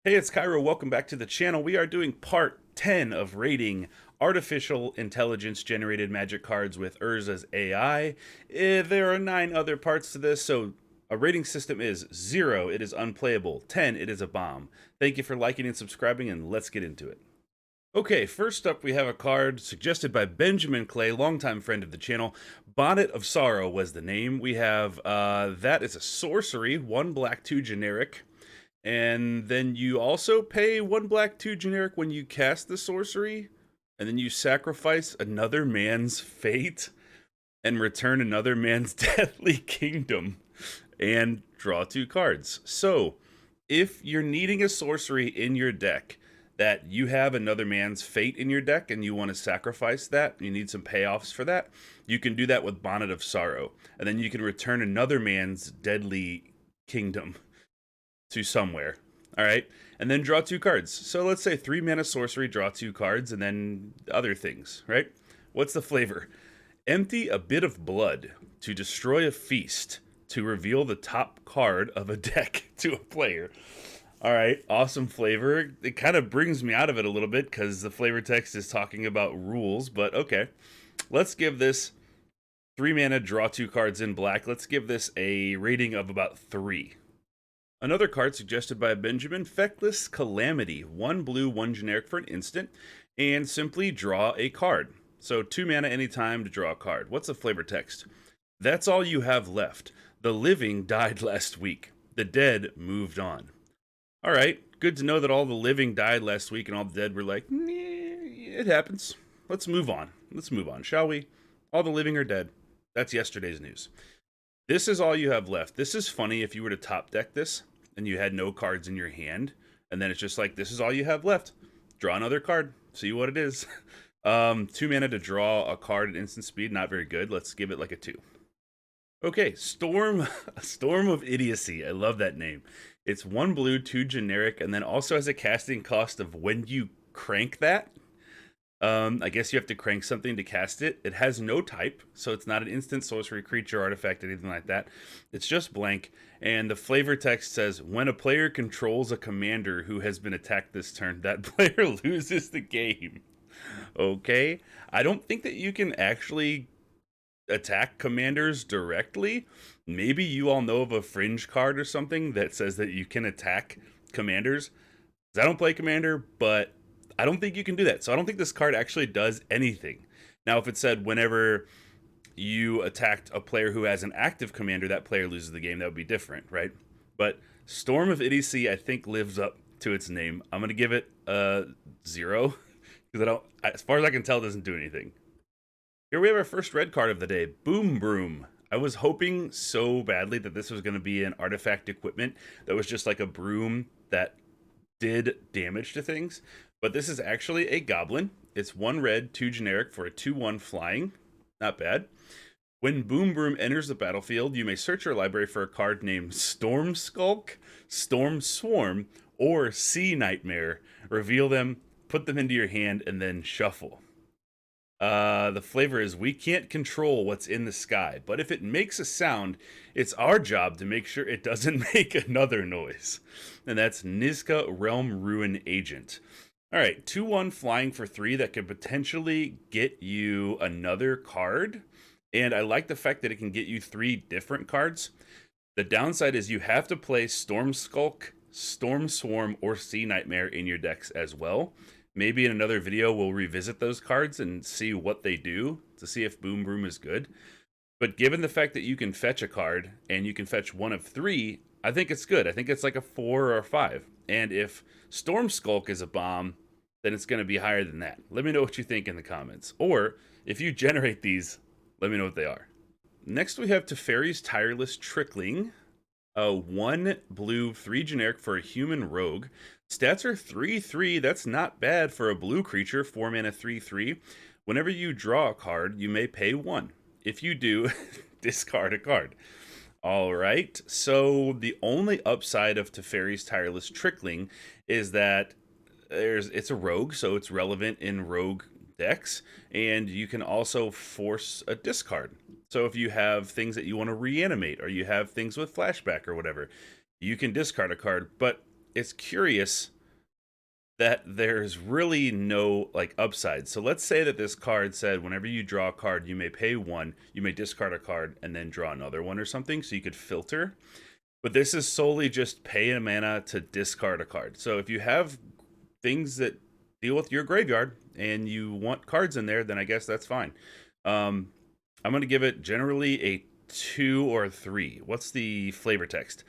Hey, it's Kaero. Welcome back to the channel. We are doing part 10 of rating artificial intelligence generated magic cards with Urza's AI. There are 9 other parts to this, so a rating system is 0, it is unplayable, 10, it is a bomb. Thank you for liking and subscribing, and let's get into it. Okay, first up we have a card suggested by Benjamin Clay, longtime friend of the channel. Bonnet of Sorrow was the name. We have, that is a sorcery, 1 black, 2 generic. And then you also pay 1 black, 2 generic when you cast the sorcery. And then you sacrifice another man's fate and return another man's deadly kingdom and draw 2 cards. So, if you're needing a sorcery in your deck that you have another man's fate in your deck and you want to sacrifice that, you need some payoffs for that, you can do that with Bonnet of Sorrow. And then you can return another man's deadly kingdom to somewhere. All right, and then draw 2 cards. So let's say 3 mana sorcery, draw 2 cards, and then other things, right? What's the flavor? Empty a bit of blood to destroy a feast to reveal the top card of a deck to a player. All right, awesome flavor. It kind of brings me out of it a little bit because the flavor text is talking about rules, but okay. Let's give this 3 mana, draw 2 cards in black. Let's give this a rating of about 3. Another card suggested by Benjamin, Feckless Calamity, 1 blue, 1 generic for an instant, and simply draw a card. So 2 mana anytime to draw a card. What's the flavor text? That's all you have left. The living died last week. The dead moved on. Alright, good to know that all the living died last week and all the dead were like, it happens. Let's move on. Let's move on, shall we? All the living are dead. That's yesterday's news. This is all you have left. This is funny if you were to top deck this and you had no cards in your hand, and then it's just like, this is all you have left. Draw another card. See what it is. 2 mana to draw a card at instant speed. Not very good. Let's give it like a 2. Okay, Storm of Idiocy. I love that name. It's 1 blue, 2 generic, and then also has a casting cost of when you crank that. I guess you have to crank something to cast it. It has no type, so it's not an instant sorcery, creature, artifact, anything like that. It's just blank, and the flavor text says, when a player controls a commander who has been attacked this turn, that player loses the game. Okay? I don't think that you can actually attack commanders directly. Maybe you all know of a fringe card or something that says that you can attack commanders. I don't play commander, but I don't think you can do that. So I don't think this card actually does anything. Now, if it said whenever you attacked a player who has an active commander, that player loses the game, that would be different, right? But Storm of Idiocy, I think, lives up to its name. I'm going to give it a 0 because I don't, as far as I can tell, it doesn't do anything. Here we have our first red card of the day, Broom. I was hoping so badly that this was going to be an artifact equipment that was just like a broom that did damage to things. But this is actually a goblin. It's 1 red, 2 generic for a 2/1 flying. Not bad. When Broom enters the battlefield, you may search your library for a card named Storm Skulk, Storm Swarm, or Sea Nightmare. Reveal them, put them into your hand, and then shuffle. The flavor is, we can't control what's in the sky, but if it makes a sound, it's our job to make sure it doesn't make another noise. And that's Nizka Realm Ruin Agent. All right, 2/1 flying for 3 that could potentially get you another card. And I like the fact that it can get you 3 different cards. The downside is you have to play Storm Skulk, Storm Swarm, or Sea Nightmare in your decks as well. Maybe in another video we'll revisit those cards and see what they do to see if Broom is good. But given the fact that you can fetch a card and you can fetch 1 of 3, I think it's good. I think it's like a 4 or a 5. And if Storm Skulk is a bomb, then it's going to be higher than that. Let me know what you think in the comments. Or if you generate these, let me know what they are. Next we have Fairies tireless trickling. 1 blue, 3 generic for a human rogue. Stats are 3/3. That's not bad for a blue creature. 4 mana, 3/3. Whenever you draw a card, you may pay 1. If you do, discard a card. All right. So the only upside of Teferi's tireless trickling is that it's a rogue, so it's relevant in rogue decks, and you can also force a discard. So if you have things that you want to reanimate, or you have things with flashback or whatever, you can discard a card. But it's curious that there's really no like upside. So let's say that this card said whenever you draw a card, you may pay one, you may discard a card, and then draw another one or something, so you could filter. But this is solely just pay a mana to discard a card. So if you have things that deal with your graveyard and you want cards in there, then I guess that's fine. Um, I'm going to give it generally a 2 or a 3. What's the flavor text?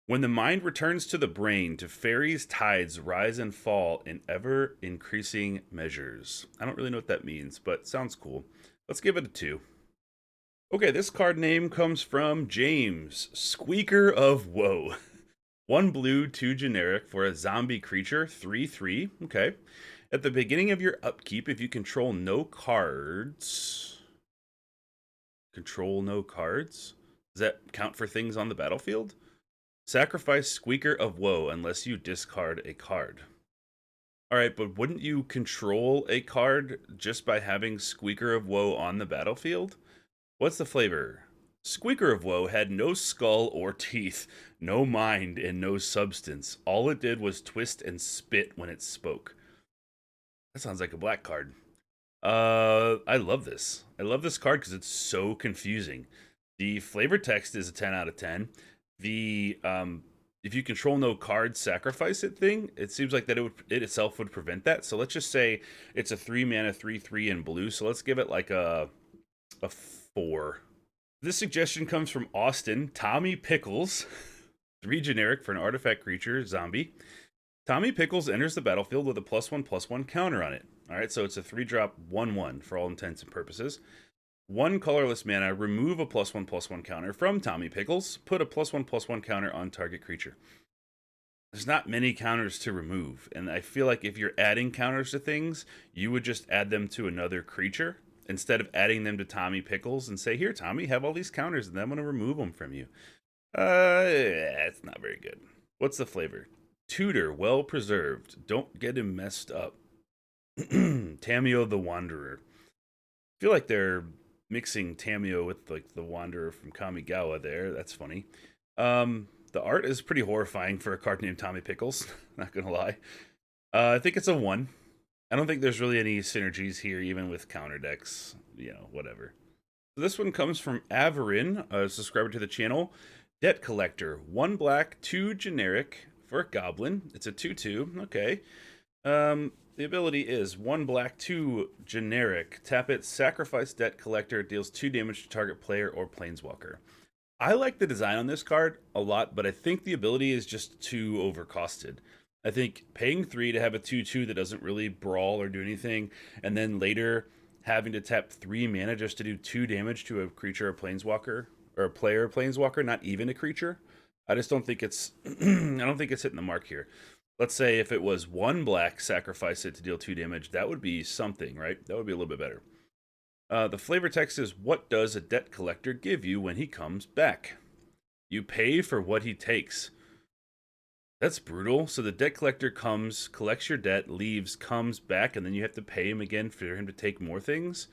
When the mind returns to the brain, to fairies' tides rise and fall in ever increasing measures. I don't really know what that means, but sounds cool. Let's give it a 2. Okay, this card name comes from James, Squeaker of Woe. 1 blue, 2 generic for a zombie creature, 3/3. Okay. At the beginning of your upkeep, if you control no cards. Control no cards? Does that count for things on the battlefield? Sacrifice Squeaker of Woe unless you discard a card. Alright, but wouldn't you control a card just by having Squeaker of Woe on the battlefield? What's the flavor? Squeaker of Woe had no skull or teeth, no mind, and no substance. All it did was twist and spit when it spoke. That sounds like a black card. I love this. I love this card because it's so confusing. The flavor text is a 10 out of 10. The if you control no card, sacrifice it thing, it seems like that it itself would prevent that. So let's just say it's a 3 mana 3/3 in blue. So let's give it like a 4. This suggestion comes from Austin, Tommy Pickles. 3 generic for an artifact creature, zombie. Tommy Pickles enters the battlefield with a +1/+1 counter on it. Alright, so it's a 3-drop 1/1 for all intents and purposes. 1 colorless mana, remove a +1/+1 counter from Tommy Pickles. Put a +1/+1 counter on target creature. There's not many counters to remove, and I feel like if you're adding counters to things, you would just add them to another creature instead of adding them to Tommy Pickles and say, here, Tommy, have all these counters, and then I'm going to remove them from you. It's not very good. What's the flavor? Tutor, well preserved. Don't get him messed up. Tamio the Wanderer. I feel like they're mixing Tamio with like the Wanderer from Kamigawa there. That's funny. The art is pretty horrifying for a card named Tommy Pickles. Not gonna lie. I think it's a 1. I don't think there's really any synergies here, even with counter decks. You know, whatever. So this one comes from Averin, a subscriber to the channel. Debt Collector. 1 black, 2 generic for a goblin. It's a 2/2. Okay. The ability is 1 black, 2 generic. Tap it, sacrifice Debt Collector. It deals 2 damage to target player or planeswalker. I like the design on this card a lot, but I think the ability is just too overcosted. I think paying 3 to have a 2/2 that doesn't really brawl or do anything, and then later having to tap 3 mana just to do 2 damage to a creature or planeswalker, or a player or planeswalker, not even a creature. I just don't think it's I don't think it's hitting the mark here. Let's say if it was 1 black, sacrifice it to deal 2 damage, that would be something, right? That would be a little bit better. The flavor text is, what does a debt collector give you when he comes back? You pay for what he takes. That's brutal. So the debt collector comes, collects your debt, leaves, comes back, and then you have to pay him again for him to take more things?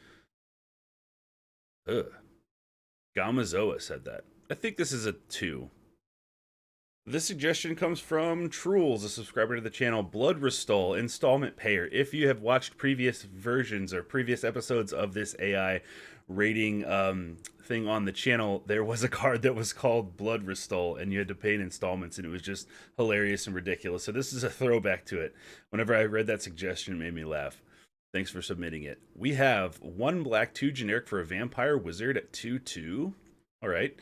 Ugh. Gamazoa said that. I think this is a 2. This suggestion comes from Trules, a subscriber to the channel. Blood Restore, installment payer. If you have watched previous versions or previous episodes of this AI rating thing on the channel, there was a card that was called Blood Restore, and you had to pay in installments, and it was just hilarious and ridiculous. So this is a throwback to it. Whenever I read that suggestion, it made me laugh. Thanks for submitting it. We have 1 black, 2 generic for a vampire wizard at 2/2. All right.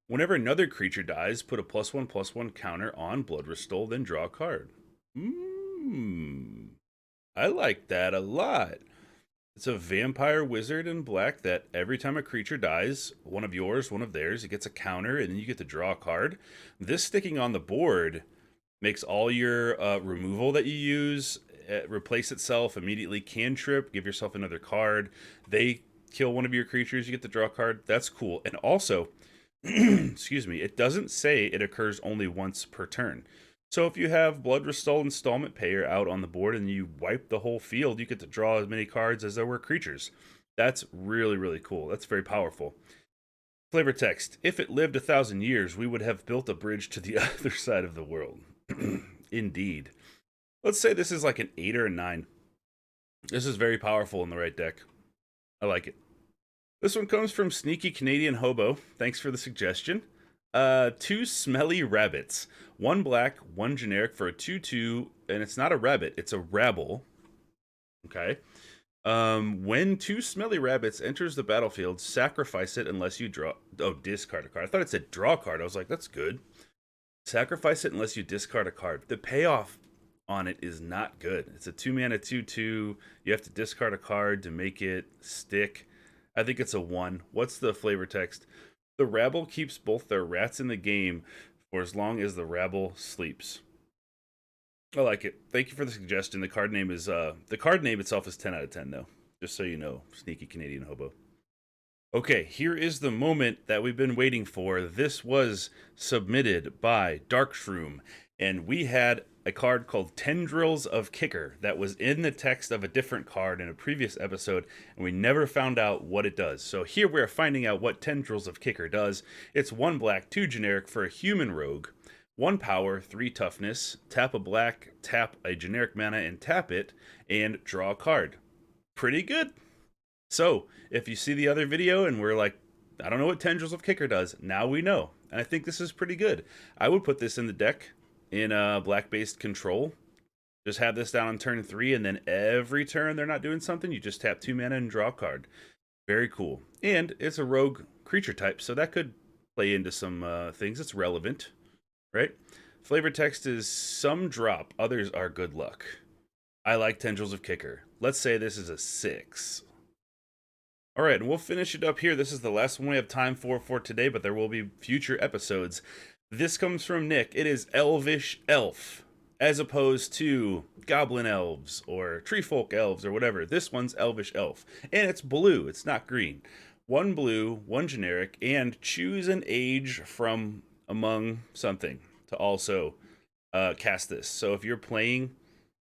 Whenever another creature dies, put a +1/+1 counter on Blood Restore, then draw a card. I like that a lot. It's a vampire wizard in black that every time a creature dies, one of yours, one of theirs, it gets a counter, and then you get to draw a card. This sticking on the board makes all your removal that you use replace itself immediately, cantrip, give yourself another card. They kill one of your creatures, you get to draw a card. That's cool. And also, excuse me, it doesn't say it occurs only once per turn. So if you have Blood Restore installment payer out on the board and you wipe the whole field, you get to draw as many cards as there were creatures. That's really, really cool. That's very powerful. Flavor text. If it lived 1,000 years, we would have built a bridge to the other side of the world. Indeed. Let's say this is like an 8 or a 9. This is very powerful in the right deck. I like it. This one comes from Sneaky Canadian Hobo. Thanks for the suggestion. Two Smelly Rabbits. One black, one generic for a 2/2, and it's not a rabbit, it's a rabble. Okay. When two Smelly Rabbits enters the battlefield, sacrifice it unless you draw. Oh, discard a card. I thought it said draw a card. I was like, that's good. Sacrifice it unless you discard a card. The payoff on it is not good. It's a 2-mana 2/2. You have to discard a card to make it stick. I think it's a 1. What's the flavor text? The rabble keeps both their rats in the game for as long as the rabble sleeps. I like it. Thank you for the suggestion. The card name is the card name itself is 10 out of 10 though. Just so you know, Sneaky Canadian Hobo. Okay, here is the moment that we've been waiting for. This was submitted by Darkshroom, and we had a card called Tendrils of Kicker that was in the text of a different card in a previous episode, and we never found out what it does. So here we're finding out what Tendrils of Kicker does. It's 1 black, 2 generic for a human rogue, 1 power, 3 toughness, tap a black, tap a generic mana and tap it, and draw a card. Pretty good. So, if you see the other video and we're like, I don't know what Tendrils of Kicker does, now we know. And I think this is pretty good. I would put this in the deck in black-based control. Just have this down on turn 3, and then every turn they're not doing something, you just tap 2 mana and draw a card. Very cool. And it's a rogue creature type, so that could play into some things. It's relevant, right? Flavor text is some drop, others are good luck. I like Tendrils of Kicker. Let's say this is a 6. All right, and we'll finish it up here. This is the last one we have time for today, but there will be future episodes. This comes from Nick. It is Elvish Elf, as opposed to Goblin Elves or Treefolk Elves or whatever. This one's Elvish Elf, and it's blue. It's not green. 1 blue, 1 generic, and choose an age from among something to also cast this. So if you're playing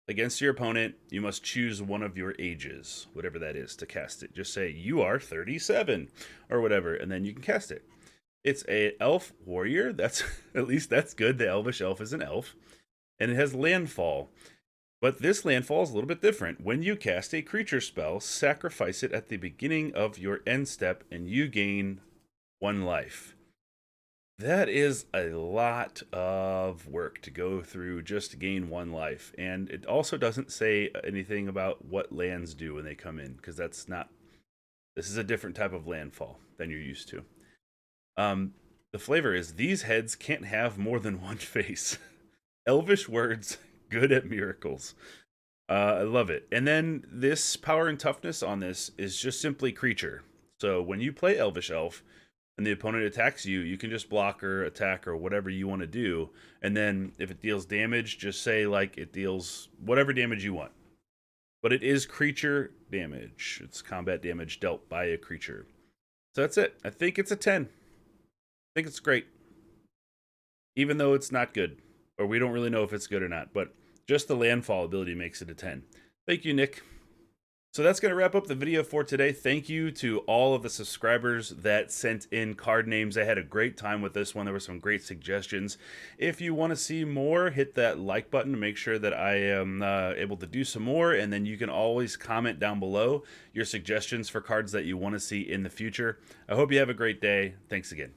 against your opponent, you must choose one of your ages, whatever that is, to cast it. Just say, you are 37, or whatever, and then you can cast it. It's a elf warrior. That's at least that's good. The Elvish Elf is an elf. And it has landfall. But this landfall is a little bit different. When you cast a creature spell, sacrifice it at the beginning of your end step, and you gain 1 life. That is a lot of work to go through just to gain 1 life. And it also doesn't say anything about what lands do when they come in, because this is a different type of landfall than you're used to. The flavor is, these heads can't have more than 1 face. Elvish words, good at miracles. I love it. And then this power and toughness on this is just simply creature. So when you play Elvish Elf, and the opponent attacks you, you can just block or attack or whatever you want to do. And then if it deals damage, just say like it deals whatever damage you want. But it is creature damage. It's combat damage dealt by a creature. So that's it. I think it's a 10. I think it's great. Even though it's not good. Or we don't really know if it's good or not. But just the landfall ability makes it a 10. Thank you, Nick. So that's going to wrap up the video for today. Thank you to all of the subscribers that sent in card names. I had a great time with this one. There were some great suggestions. If you want to see more, hit that like button to make sure that I am able to do some more. And then you can always comment down below your suggestions for cards that you want to see in the future. I hope you have a great day. Thanks again.